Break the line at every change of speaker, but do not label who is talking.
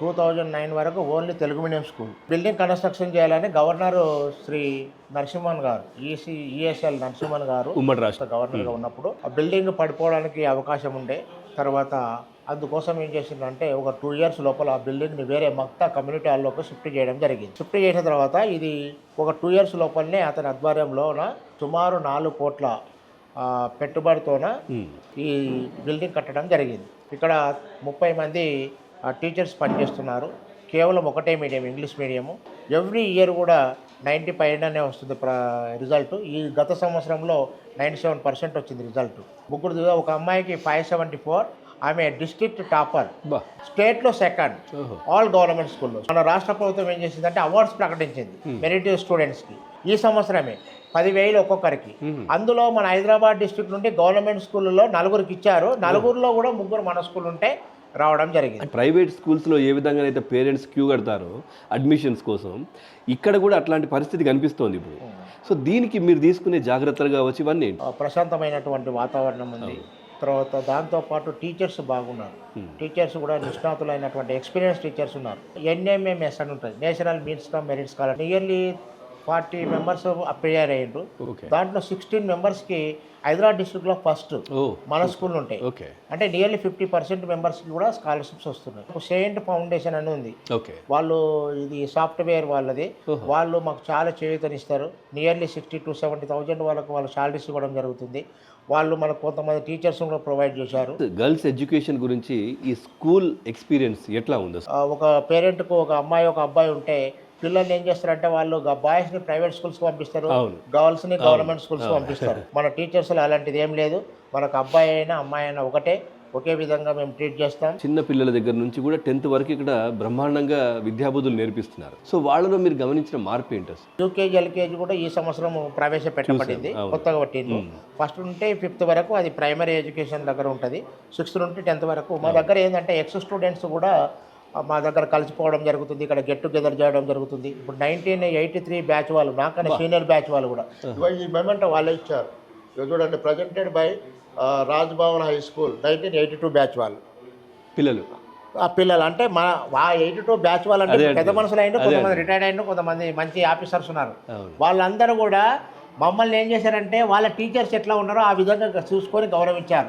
2009 వరకు only Telugu medium school. Building construction చేయాలని governor Shri Narasimhan గారు, ఈఎస్ఎల్ నరసింహన్ గారు
ఉమ్మడి రాష్ట్ర
గవర్నర్గా ఉన్నప్పుడు ఆ బిల్డింగ్ పడిపోవడానికి అవకాశం ఉండే. తర్వాత అందుకోసం ఏం చేసిందంటే ఒక 2 years లోపల ఆ బిల్డింగ్ని వేరే మక్తా కమ్యూనిటీ హాల్లోకి షిఫ్ట్ చేయడం జరిగింది. షిఫ్ట్ చేసిన తర్వాత ఇది ఒక 2 years లోపలనే అతని ఆధ్వర్యంలోన సుమారు 4 కోట్ల పెట్టుబడితోన ఈ బిల్డింగ్ కట్టడం జరిగింది. ఇక్కడ 30 మంది టీచర్స్ పనిచేస్తున్నారు. కేవలం ఒకటే medium, English medium. Every year కూడా 90 పైననే వస్తుంది రిజల్ట్. ఈ గత సంవత్సరంలో 97% వచ్చింది రిజల్ట్. ముగ్గురు, ఒక అమ్మాయికి 574, ఆమె డిస్ట్రిక్ట్ టాపర్, స్టేట్లో సెకండ్, ఆల్ గవర్నమెంట్ స్కూల్లో. మన రాష్ట్ర ప్రభుత్వం ఏం చేసిందంటే అవార్డ్స్ ప్రకటించింది మెరిట్ స్టూడెంట్స్కి. ఈ సంవత్సరమే 10,000 ఒక్కొక్కరికి. అందులో మన హైదరాబాద్ డిస్ట్రిక్ట్ నుండి గవర్నమెంట్ స్కూళ్ళలో 4 ఇచ్చారు. 4లో కూడా 3 మన స్కూల్ ఉంటే రావడం జరిగింది.
ప్రైవేట్ స్కూల్స్లో ఏ విధంగా అయితే పేరెంట్స్ క్యూ కడతారో అడ్మిషన్స్ కోసం, ఇక్కడ కూడా అట్లాంటి పరిస్థితి కనిపిస్తోంది ఇప్పుడు. సో దీనికి మీరు తీసుకునే జాగ్రత్తలు కావచ్చు, ఇవన్నీ
ప్రశాంతమైనటువంటి వాతావరణం ఉంది. తర్వాత దాంతోపాటు టీచర్స్ బాగున్నారు. టీచర్స్ కూడా నిష్ణాతులైనటువంటి ఎక్స్పీరియన్స్ టీచర్స్ ఉన్నారు. ఎన్ఎంఎంఎస్ అని ఉంటుంది, national means come merit scholar. Nearly 40 members అప్లైర్ అయ్యారు. దాంట్లో 16 members హైదరాబాద్ డిస్ట్రిక్ట్లో ఫస్ట్ మన స్కూల్ ఉంటాయి. అంటే నియర్లీ 50% మెంబర్స్కి కూడా స్కాలర్షిప్స్ వస్తున్నాయి. సెయింట్ ఫౌండేషన్ అని ఉంది, వాళ్ళు ఇది సాఫ్ట్వేర్ వాళ్ళది. వాళ్ళు మాకు చాలా చేయూతనిస్తారు. నియర్లీ 60,000 to 70,000 వాళ్ళకు వాళ్ళు శాలరీస్ ఇవ్వడం జరుగుతుంది. వాళ్ళు మనకు కొంతమంది టీచర్స్ కూడా ప్రొవైడ్ చేశారు.
గర్ల్స్ ఎడ్యుకేషన్ గురించి ఈ స్కూల్ ఎక్స్పీరియన్స్ ఎట్లా ఉంది?
ఒక పేరెంట్కు ఒక అమ్మాయి ఒక అబ్బాయి ఉంటే పిల్లల్ని ఏం చేస్తారంటే వాళ్ళు బాయ్స్ని ప్రైవేట్ స్కూల్స్కి పంపిస్తారు, గర్ల్స్ని గవర్నమెంట్ స్కూల్స్కి పంపిస్తారు. మన టీచర్స్లో అలాంటిది ఏం లేదు. మనకు అబ్బాయి అయినా అమ్మాయి అయినా ఒకే విధంగా మేము ట్రీట్ చేస్తాం.
చిన్న పిల్లల దగ్గర నుంచి కూడా 10th వరకు ఇక్కడ బ్రహ్మాండంగా విద్యాబుద్ధులు నేర్పిస్తున్నారు. సో వాళ్ళలో మీరు గమనించిన మార్పు ఏంటి?
యూకేజీ ఎల్కేజీ కూడా ఈ సంవత్సరం ప్రవేశపెట్టబడింది, కొత్తగా పట్టింది. ఫస్ట్ నుండి 5th వరకు అది ప్రైమరీ ఎడ్యుకేషన్ దగ్గర ఉంటుంది. 6th నుండి 10th వరకు మా దగ్గర ఏంటంటే ఎక్స్ స్టూడెంట్స్ కూడా మా దగ్గర కలిసిపోవడం జరుగుతుంది. ఇక్కడ గెట్ టుగెదర్ చేయడం జరుగుతుంది. ఇప్పుడు 1983 బ్యాచ్ వాళ్ళు, నాకన్నా సీనియర్ బ్యాచ్ వాళ్ళు కూడా ఈ మెమెంట్ వాళ్ళే ఇచ్చారు. చూడండి, presented by Raj Bhavan high school 1982 batch వాళ్ళు పిల్లలు. అంటే మా 82 బ్యాచ్ వాళ్ళు అంటే పెద్ద మనుషులు అయినా, కొంతమంది రిటైర్డ్ అయినా, కొంతమంది మంచి ఆఫీసర్స్ ఉన్నారు. వాళ్ళందరూ కూడా మమ్మల్ని ఏం చేశారంటే వాళ్ళ టీచర్స్ ఎట్లా ఉన్నారో ఆ విధంగా చూసుకొని గౌరవించారు.